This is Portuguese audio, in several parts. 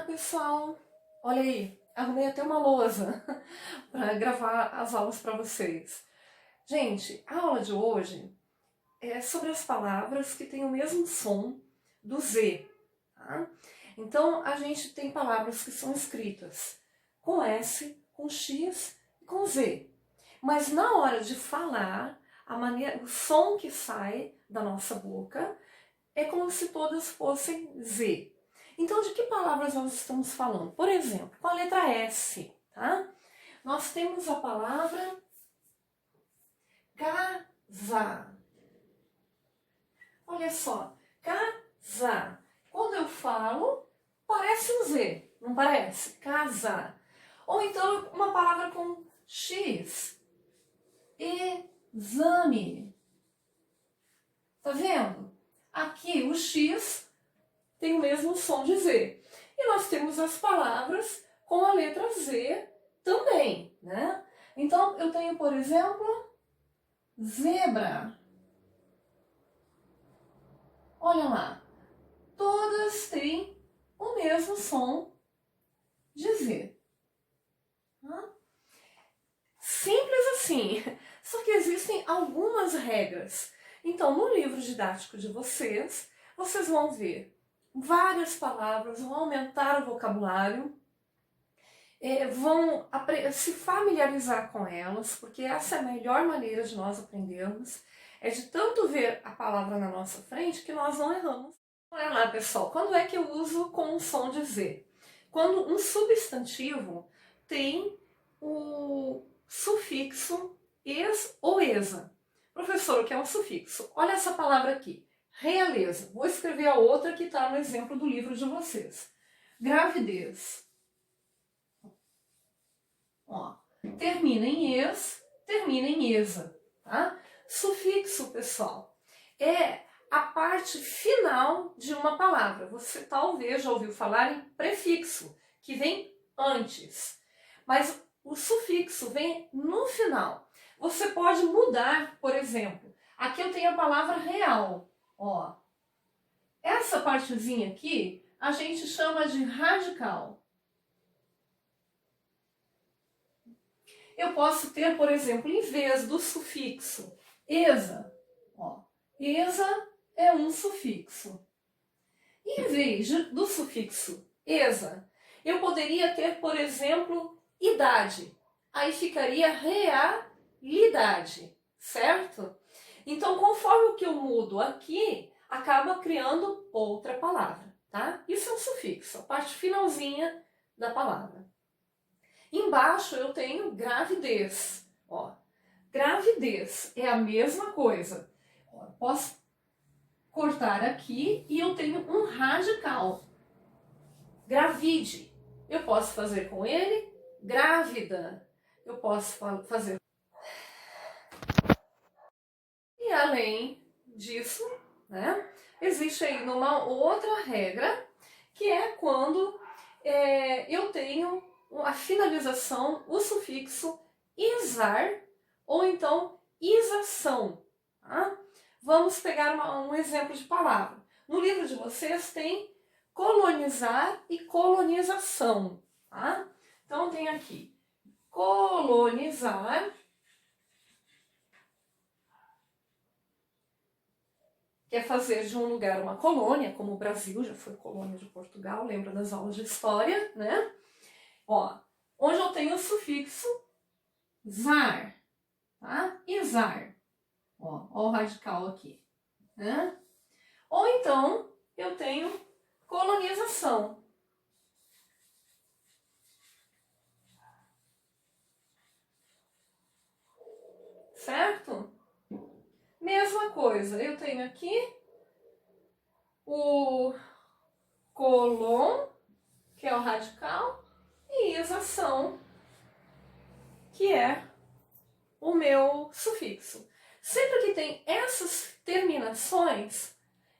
pessoal! Olha aí, arrumei até uma lousa para gravar as aulas para vocês. Gente, a aula de hoje é sobre as palavras que têm o mesmo som do Z. Tá? Então, a gente tem palavras que são escritas com S, com X e com Z. Mas na hora de falar, o som que sai da nossa boca é como se todas fossem Z. Então, de que palavras nós estamos falando? Por exemplo, com a letra S, tá? Nós temos a palavra casa. Olha só, casa. Quando eu falo, parece um Z, não parece? Casa. Ou então, uma palavra com X. Exame. Tá vendo? Aqui o X tem o mesmo som de Z. E nós temos as palavras com a letra Z também, né? Então, eu tenho, por exemplo, zebra. Olha lá, todas têm o mesmo som de Z. Simples assim, só que existem algumas regras. Então, no livro didático de vocês, vocês vão ver várias palavras, vão aumentar o vocabulário, vão se familiarizar com elas, porque essa é a melhor maneira de nós aprendermos, é de tanto ver a palavra na nossa frente que nós não erramos. Olha lá, pessoal, quando é que eu uso com o som de Z? Quando um substantivo tem o sufixo es ou esa. Professor, o que é um sufixo? Olha essa palavra aqui, realeza. Vou escrever a outra que está no exemplo do livro de vocês. Gravidez. Ó, termina em es, termina em esa. Tá? Sufixo, pessoal, é a parte final de uma palavra. Você talvez já ouviu falar em prefixo, que vem antes. Mas o sufixo vem no final. Você pode mudar, por exemplo, aqui eu tenho a palavra real. Ó, essa partezinha aqui a gente chama de radical. Eu posso ter, por exemplo, em vez do sufixo esa, ó, esa é um sufixo. Em vez do sufixo esa, eu poderia ter, por exemplo, idade. Aí ficaria realidade, certo? Então, conforme o que eu mudo aqui, acaba criando outra palavra, tá? Isso é um sufixo, a parte finalzinha da palavra. Embaixo eu tenho gravidez. Ó, gravidez é a mesma coisa. Ó, posso cortar aqui e eu tenho um radical. Gravide. Eu posso fazer com ele grávida. Eu posso fazer. E além disso, né, existe aí uma outra regra, que é quando eu tenho a finalização, o sufixo isar ou então isação. Tá? Vamos pegar um exemplo de palavra. No livro de vocês tem colonizar e colonização. Tá? Então tem aqui colonizar, que é fazer de um lugar uma colônia, como o Brasil já foi colônia de Portugal, lembra das aulas de história, né? Ó, onde eu tenho o sufixo zar, tá? Izar. Ó o radical aqui, né? Ou então eu tenho colonização. Certo? Mesma coisa, eu tenho aqui o colon, que é o radical, e isação, que é o meu sufixo. Sempre que tem essas terminações,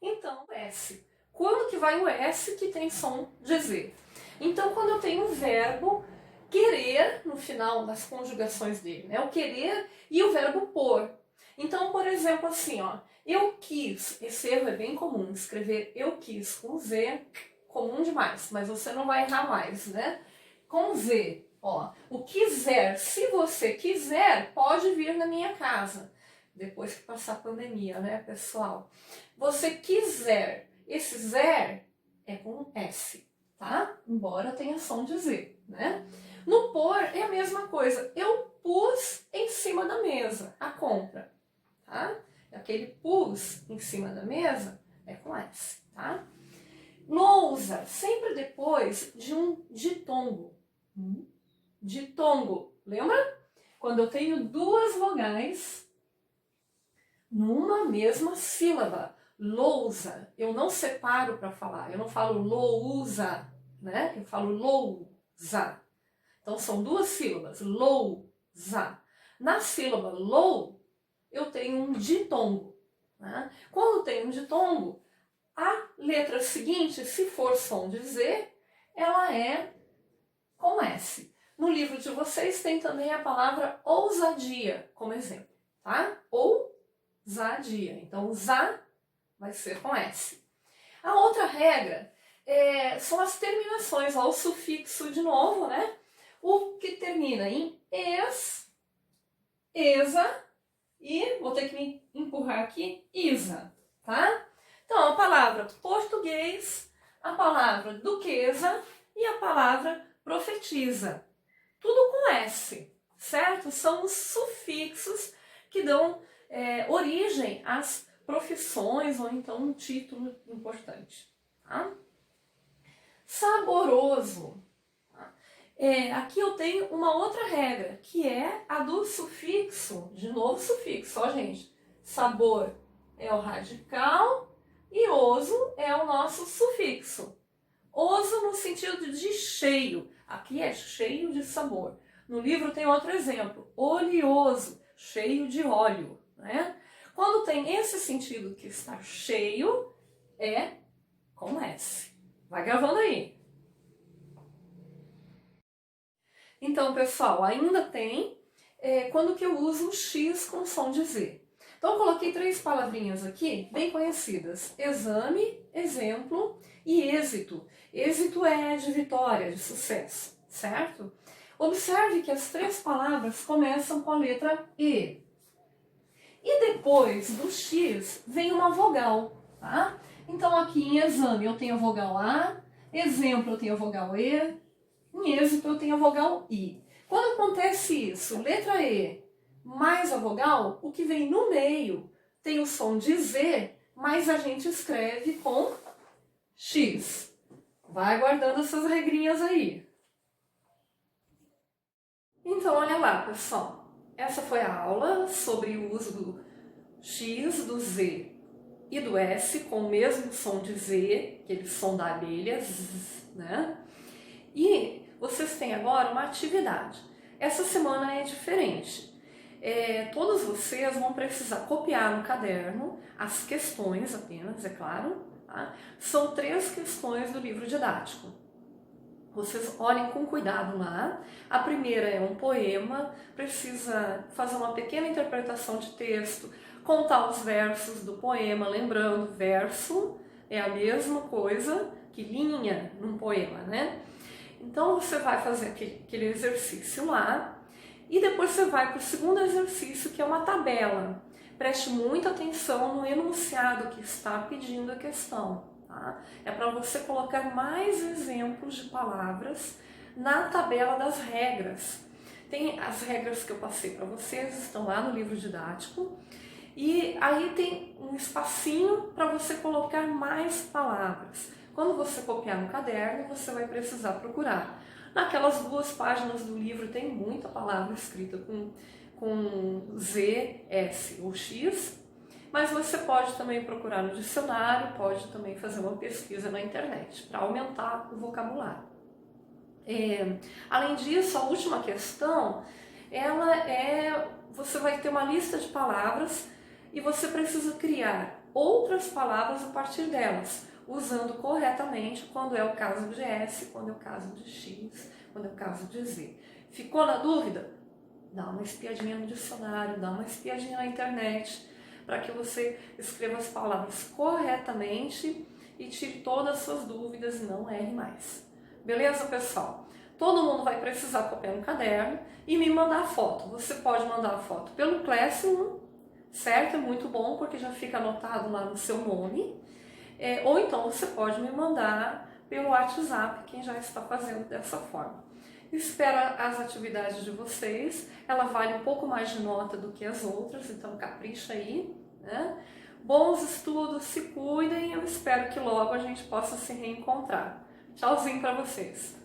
então S. Quando que vai o S que tem som de Z? Então, quando eu tenho o verbo querer no final das conjugações dele, né? O querer e o verbo por. Então, por exemplo, assim, ó, eu quis, esse erro é bem comum, escrever eu quis com Z, comum demais, mas você não vai errar mais, né? Com Z, ó, o quiser, se você quiser, pode vir na minha casa, depois que passar a pandemia, né, pessoal? Você quiser, esse zer é com S, tá? Embora tenha som de Z, né? No pôr é a mesma coisa, eu pus em cima da mesa a compra, tá? Aquele pus em cima da mesa é com S, tá? Lousa, sempre depois de um ditongo. Ditongo, lembra? Quando eu tenho duas vogais numa mesma sílaba. Lousa, eu não separo para falar, eu não falo lousa, né? Eu falo lousa. Então são duas sílabas, lousa. Na sílaba lou, eu tenho um ditongo. Né? Quando tem um ditongo, a letra seguinte, se for som de Z, ela é com S. No livro de vocês tem também a palavra ousadia como exemplo, tá? Ousadia. Então, o za vai ser com S. A outra regra são as terminações, ó, o sufixo de novo, né? O que termina em es, esa e, vou ter que me empurrar aqui, isa, tá? Então, a palavra português, a palavra duquesa e a palavra profetiza. Tudo com S, certo? São os sufixos que dão origem às profissões ou então um título importante. Tá? Saboroso. Aqui eu tenho uma outra regra, que é a do sufixo. De novo, sufixo, ó, gente. Sabor é o radical e oso é o nosso sufixo. Oso no sentido de cheio. Aqui é cheio de sabor. No livro tem outro exemplo. Oleoso, cheio de óleo. Né? Quando tem esse sentido que está cheio, é com S. Vai gravando aí. Então, pessoal, ainda tem quando que eu uso o X com som de Z. Então, eu coloquei 3 palavrinhas aqui, bem conhecidas. Exame, exemplo e êxito. Êxito é de vitória, de sucesso, certo? Observe que as 3 palavras começam com a letra E. E depois do X vem uma vogal, tá? Então, aqui em exame eu tenho a vogal A, exemplo eu tenho a vogal E, em êxito eu tenho a vogal I. Quando acontece isso, letra E mais a vogal, o que vem no meio tem o som de Z, mas a gente escreve com X. Vai guardando essas regrinhas aí. Então, olha lá, pessoal. Essa foi a aula sobre o uso do X, do Z e do S com o mesmo som de Z, aquele som da abelha, zzz, né? E vocês têm agora uma atividade. Essa semana é diferente. Todos vocês vão precisar copiar no caderno as questões apenas, é claro. Tá? São 3 questões do livro didático. Vocês olhem com cuidado lá. A primeira é um poema, precisa fazer uma pequena interpretação de texto, contar os versos do poema, lembrando, verso é a mesma coisa que linha num poema, né? Então você vai fazer aquele exercício lá e depois você vai para o segundo exercício, que é uma tabela. Preste muita atenção no enunciado que está pedindo a questão. Tá? É para você colocar mais exemplos de palavras na tabela das regras. Tem as regras que eu passei para vocês, estão lá no livro didático. E aí tem um espacinho para você colocar mais palavras. Quando você copiar no caderno, você vai precisar procurar. Naquelas 2 páginas do livro tem muita palavra escrita com Z, S ou X, mas você pode também procurar no dicionário, pode também fazer uma pesquisa na internet para aumentar o vocabulário. Além disso, a última questão, você vai ter uma lista de palavras e você precisa criar outras palavras a partir delas, usando corretamente quando é o caso de S, quando é o caso de X, quando é o caso de Z. Ficou na dúvida? Dá uma espiadinha no dicionário, dá uma espiadinha na internet, para que você escreva as palavras corretamente e tire todas as suas dúvidas e não erre mais. Beleza, pessoal? Todo mundo vai precisar copiar um caderno e me mandar foto. Você pode mandar a foto pelo Classroom, certo? É muito bom porque já fica anotado lá no seu nome. Ou então você pode me mandar pelo WhatsApp, quem já está fazendo dessa forma. Espero as atividades de vocês, ela vale um pouco mais de nota do que as outras, então capricha aí, né? Bons estudos, se cuidem, eu espero que logo a gente possa se reencontrar. Tchauzinho para vocês!